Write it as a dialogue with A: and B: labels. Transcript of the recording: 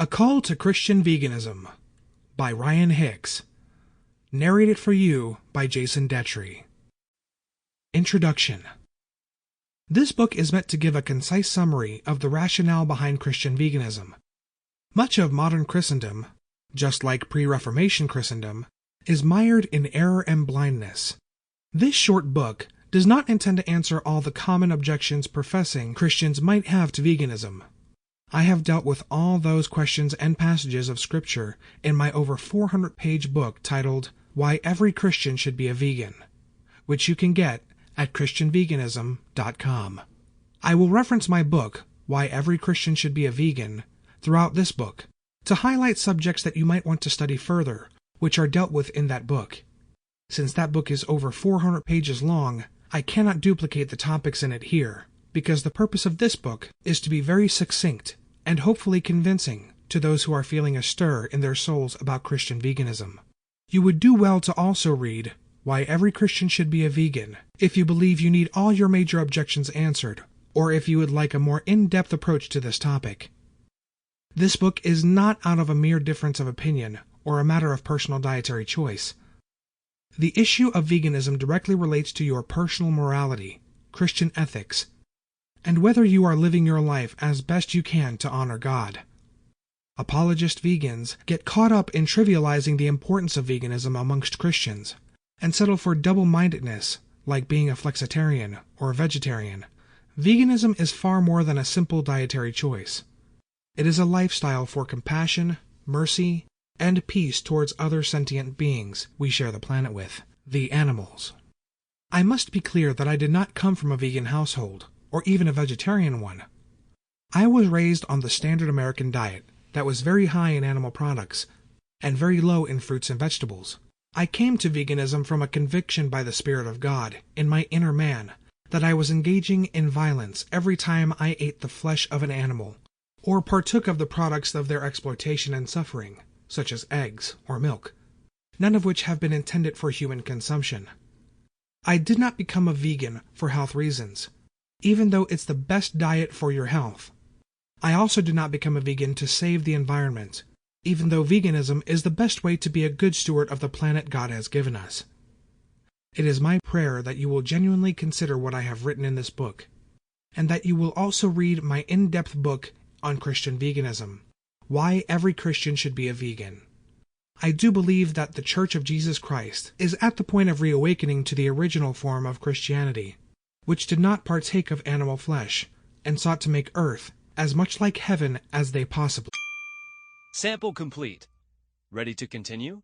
A: A Call to Christian Veganism by Ryan Hicks. Narrated for you by Jason Dettrey. Introduction. This book is meant to give a concise summary of the rationale behind Christian veganism. Much of modern Christendom, just like pre-Reformation Christendom, is mired in error and blindness. This short book does not intend to answer all the common objections professing Christians might have to veganism. I have dealt with all those questions and passages of Scripture in my over 400-page book titled Why Every Christian Should Be a Vegan, which you can get at christianveganism.com. I will reference my book, Why Every Christian Should Be a Vegan, throughout this book to highlight subjects that you might want to study further, which are dealt with in that book. Since that book is over 400 pages long, I cannot duplicate the topics in it here, because the purpose of this book is to be very succinct and hopefully convincing to those who are feeling a stir in their souls about Christian veganism. You would do well to also read Why Every Christian Should Be a Vegan if you believe you need all your major objections answered, or if you would like a more in-depth approach to this topic. This book is not out of a mere difference of opinion or a matter of personal dietary choice. The issue of veganism directly relates to your personal morality, Christian ethics, and whether you are living your life as best you can to honor God. Apologist vegans get caught up in trivializing the importance of veganism amongst Christians and settle for double-mindedness, like being a flexitarian or a vegetarian. Veganism is far more than a simple dietary choice. It is a lifestyle for compassion, mercy, and peace towards other sentient beings we share the planet with, the animals. I must be clear that I did not come from a vegan household, or even a vegetarian one. I was raised on the standard American diet that was very high in animal products and very low in fruits and vegetables. I came to veganism from a conviction by the Spirit of God in my inner man that I was engaging in violence every time I ate the flesh of an animal or partook of the products of their exploitation and suffering, such as eggs or milk, none of which have been intended for human consumption. I did not become a vegan for health reasons, even though it's the best diet for your health. I also did not become a vegan to save the environment, even though veganism is the best way to be a good steward of the planet God has given us. It is my prayer that you will genuinely consider what I have written in this book, and that you will also read my in-depth book on Christian veganism, Why Every Christian Should Be a Vegan. I do believe that the Church of Jesus Christ is at the point of reawakening to the original form of Christianity, which did not partake of animal flesh, and sought to make earth as much like heaven as they possibly.
B: Sample complete. Ready to continue?